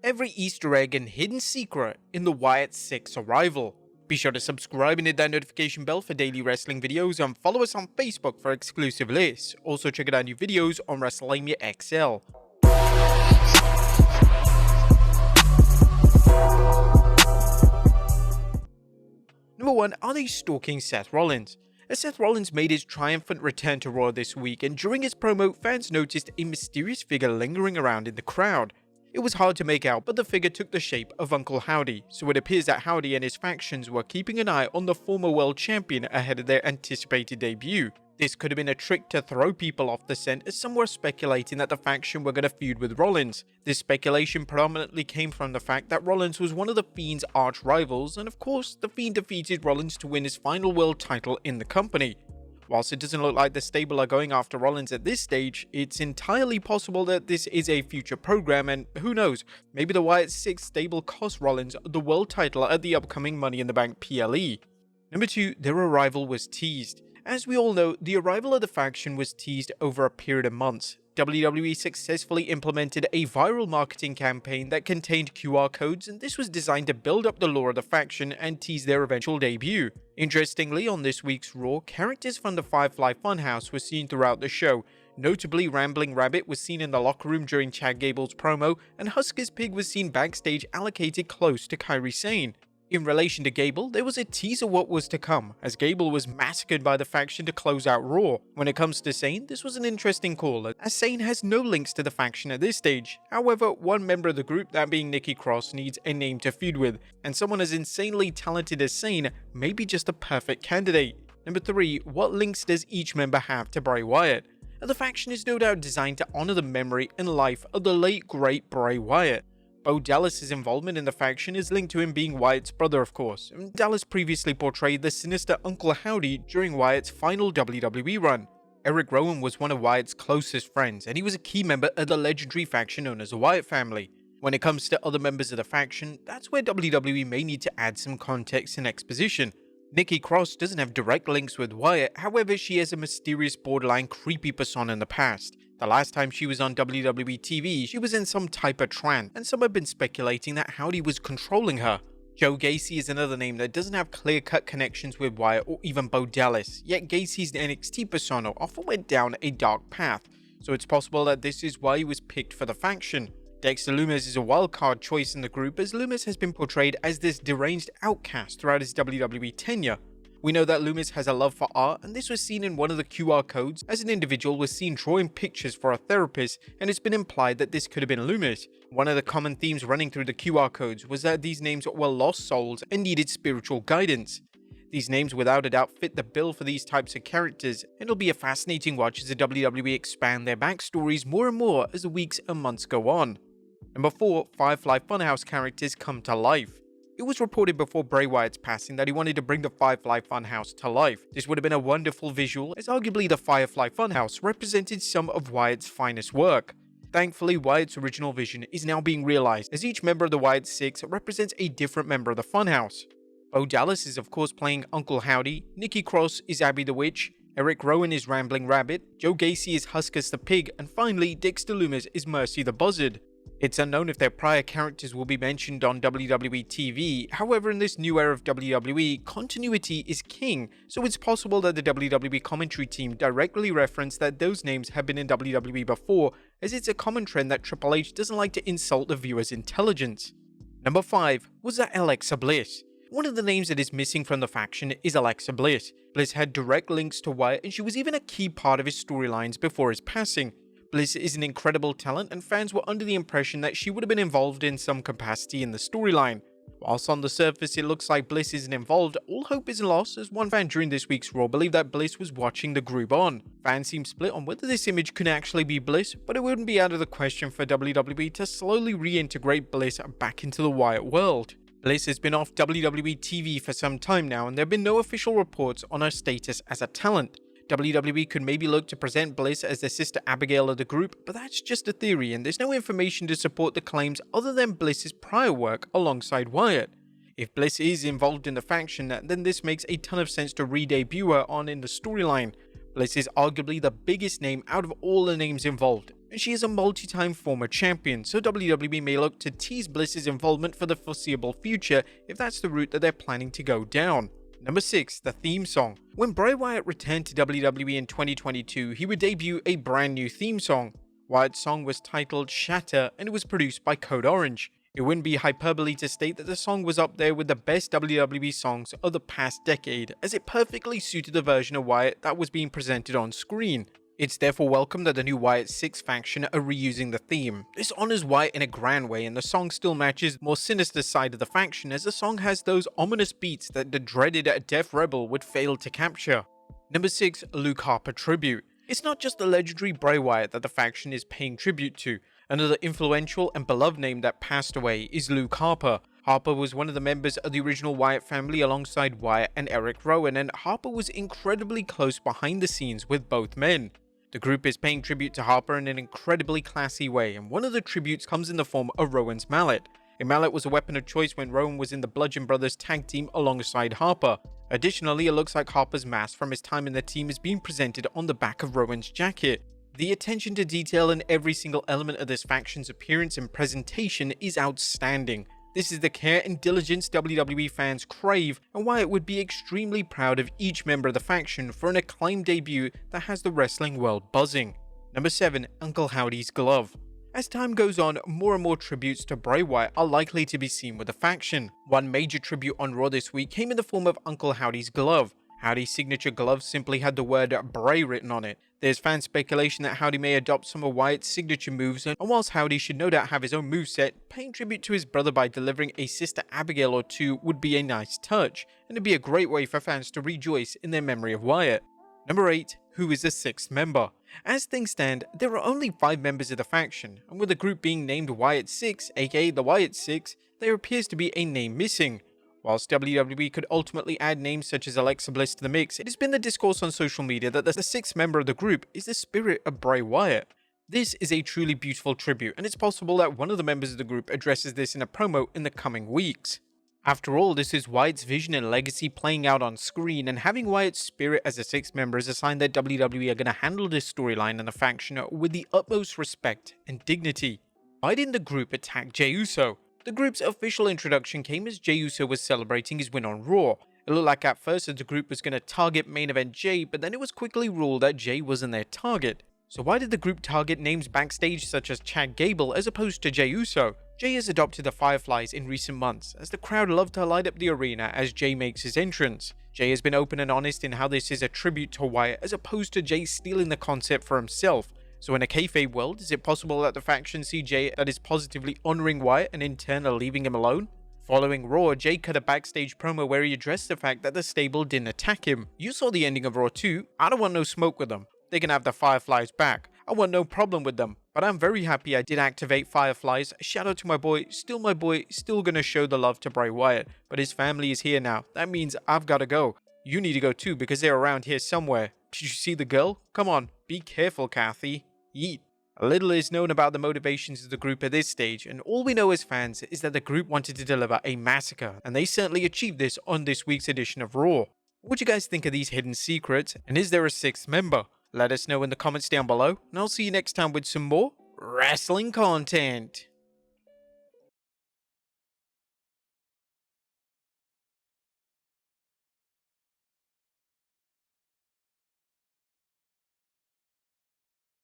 every Easter egg and hidden secret in the Wyatt Sick6 arrival. Be sure to subscribe and hit that notification bell for daily wrestling videos and follow us on Facebook for exclusive lists. Also check out our new videos on Wrestlelamia XL. Number 1, are they stalking Seth Rollins? As Seth Rollins made his triumphant return to Raw this week, and during his promo, fans noticed a mysterious figure lingering around in the crowd. It was hard to make out, but the figure took the shape of Uncle Howdy, so it appears that Howdy and his factions were keeping an eye on the former world champion ahead of their anticipated debut. This could have been a trick to throw people off the scent, as some were speculating that the faction were going to feud with Rollins. This speculation predominantly came from the fact that Rollins was one of the Fiend's arch rivals, and of course, the Fiend defeated Rollins to win his final world title in the company. Whilst it doesn't look like the stable are going after Rollins at this stage, it's entirely possible that this is a future program, and who knows, maybe the Wyatt Sick6 stable cost Rollins the world title at the upcoming Money in the Bank PLE. Number 2, their arrival was teased. As we all know, the arrival of the faction was teased over a period of months. WWE successfully implemented a viral marketing campaign that contained QR codes, and this was designed to build up the lore of the faction and tease their eventual debut. Interestingly, on this week's Raw, characters from the Firefly Funhouse were seen throughout the show. Notably, Rambling Rabbit was seen in the locker room during Chad Gable's promo, and Husker's Pig was seen backstage allocated close to Kairi Sane. In relation to Gable, there was a tease of what was to come, as Gable was massacred by the faction to close out Raw. When it comes to Sane, this was an interesting call, as Sane has no links to the faction at this stage. However, one member of the group, that being Nikki Cross, needs a name to feud with, and someone as insanely talented as Sane may be just a perfect candidate. Number 3, what links does each member have to Bray Wyatt? The faction is no doubt designed to honor the memory and life of the late great Bray Wyatt. Bo Dallas's involvement in the faction is linked to him being Wyatt's brother, of course. Dallas previously portrayed the sinister Uncle Howdy during Wyatt's final WWE run. Eric Rowan was one of Wyatt's closest friends, and he was a key member of the legendary faction known as the Wyatt family. When it comes to other members of the faction, that's where WWE may need to add some context and exposition. Nikki Cross doesn't have direct links with Wyatt, however she has a mysterious borderline creepy persona in the past. The last time she was on WWE TV, she was in some type of trance, and some have been speculating that Howdy was controlling her. Joe Gacy is another name that doesn't have clear-cut connections with Wyatt or even Bo Dallas, yet Gacy's NXT persona often went down a dark path, so it's possible that this is why he was picked for the faction. Dexter Lumis is a wildcard choice in the group, as Lumis has been portrayed as this deranged outcast throughout his WWE tenure. We know that Lumis has a love for art, and this was seen in one of the QR codes, as an individual was seen drawing pictures for a therapist, and it's been implied that this could have been Lumis. One of the common themes running through the QR codes was that these names were lost souls and needed spiritual guidance. These names without a doubt fit the bill for these types of characters, and it'll be a fascinating watch as the WWE expand their backstories more and more as the weeks and months go on. Number 4, Firefly Funhouse characters come to life. It was reported before Bray Wyatt's passing that he wanted to bring the Firefly Funhouse to life. This would have been a wonderful visual, as arguably the Firefly Funhouse represented some of Wyatt's finest work. Thankfully, Wyatt's original vision is now being realized, as each member of the Wyatt Sick6 represents a different member of the Funhouse. Bo Dallas is of course playing Uncle Howdy, Nikki Cross is Abby the Witch, Eric Rowan is Rambling Rabbit, Joe Gacy is Huskers the Pig, and finally Dexter Lumis is Mercy the Buzzard. It's unknown if their prior characters will be mentioned on WWE TV, however in this new era of WWE, continuity is king, so it's possible that the WWE commentary team directly referenced that those names have been in WWE before, as it's a common trend that Triple H doesn't like to insult the viewer's intelligence. Number 5, was that Alexa Bliss? One of the names that is missing from the faction is Alexa Bliss. Bliss had direct links to Wyatt, and she was even a key part of his storylines before his passing. Bliss is an incredible talent, and fans were under the impression that she would have been involved in some capacity in the storyline. Whilst on the surface it looks like Bliss isn't involved, all hope isn't lost, as one fan during this week's Raw believed that Bliss was watching the group on. Fans seem split on whether this image could actually be Bliss, but it wouldn't be out of the question for WWE to slowly reintegrate Bliss back into the Wyatt world. Bliss has been off WWE TV for some time now, and there have been no official reports on her status as a talent. WWE could maybe look to present Bliss as the sister Abigail of the group, but that's just a theory and there's no information to support the claims other than Bliss's prior work alongside Wyatt. If Bliss is involved in the faction, then this makes a ton of sense to re-debut her on in the storyline. Bliss is arguably the biggest name out of all the names involved, and she is a multi-time former champion, so WWE may look to tease Bliss's involvement for the foreseeable future if that's the route that they're planning to go down. Number 6. The theme song. When Bray Wyatt returned to WWE in 2022, he would debut a brand new theme song. Wyatt's song was titled Shatter, and it was produced by Code Orange. It wouldn't be hyperbole to state that the song was up there with the best WWE songs of the past decade, as it perfectly suited the version of Wyatt that was being presented on screen. It's therefore welcome that the new Wyatt Sick6 faction are reusing the theme. This honors Wyatt in a grand way, and the song still matches the more sinister side of the faction, as the song has those ominous beats that the dreaded Death Rebel would fail to capture. Number 6. Luke Harper Tribute. It's not just the legendary Bray Wyatt that the faction is paying tribute to. Another influential and beloved name that passed away is Luke Harper. Harper was one of the members of the original Wyatt family alongside Wyatt and Eric Rowan, and Harper was incredibly close behind the scenes with both men. The group is paying tribute to Harper in an incredibly classy way, and one of the tributes comes in the form of Rowan's mallet. A mallet was a weapon of choice when Rowan was in the Bludgeon Brothers tag team alongside Harper. Additionally, it looks like Harper's mask from his time in the team is being presented on the back of Rowan's jacket. The attention to detail in every single element of this faction's appearance and presentation is outstanding. This is the care and diligence WWE fans crave, and Wyatt would be extremely proud of each member of the faction for an acclaimed debut that has the wrestling world buzzing. Number 7. Uncle Howdy's Glove. As time goes on, more and more tributes to Bray Wyatt are likely to be seen with the faction. One major tribute on Raw this week came in the form of Uncle Howdy's Glove. Howdy's signature glove simply had the word Bray written on it. There's fan speculation that Howdy may adopt some of Wyatt's signature moves, and whilst Howdy should no doubt have his own moveset, paying tribute to his brother by delivering a Sister Abigail or two would be a nice touch, and it'd be a great way for fans to rejoice in their memory of Wyatt. Number 8. Who is the 6th member? As things stand, there are only 5 members of the faction, and with the group being named Wyatt 6, aka the Wyatt 6, there appears to be a name missing. Whilst WWE could ultimately add names such as Alexa Bliss to the mix, it has been the discourse on social media that the 6th member of the group is the spirit of Bray Wyatt. This is a truly beautiful tribute, and it's possible that one of the members of the group addresses this in a promo in the coming weeks. After all, this is Wyatt's vision and legacy playing out on screen, and having Wyatt's spirit as a 6th member is a sign that WWE are going to handle this storyline and the faction with the utmost respect and dignity. Why didn't the group attack Jey Uso? The group's official introduction came as Jey Uso was celebrating his win on Raw. It looked like at first that the group was going to target main event Jey, but then it was quickly ruled that Jey wasn't their target. So why did the group target names backstage such as Chad Gable as opposed to Jey Uso? Jey has adopted the Fireflies in recent months, as the crowd love to light up the arena as Jey makes his entrance. Jey has been open and honest in how this is a tribute to Wyatt as opposed to Jey stealing the concept for himself. So in a kayfabe world, is it possible that the faction see Jey that is positively honouring Wyatt and in turn are leaving him alone? Following Raw, Jey cut a backstage promo where he addressed the fact that the stable didn't attack him. You saw the ending of Raw too. I don't want no smoke with them. They can have the Fireflies back. I want no problem with them. But I'm very happy I did activate Fireflies. Shout out to my boy, still gonna show the love to Bray Wyatt. But his family is here now. That means I've gotta go. You need to go too because they're around here somewhere. Did you see the girl? Come on, be careful, Kathy. Yeet. A little is known about the motivations of the group at this stage, and all we know as fans is that the group wanted to deliver a massacre, and they certainly achieved this on this week's edition of Raw. What do you guys think of these hidden secrets, and is there a 6th member? Let us know in the comments down below, and I'll see you next time with some more wrestling content.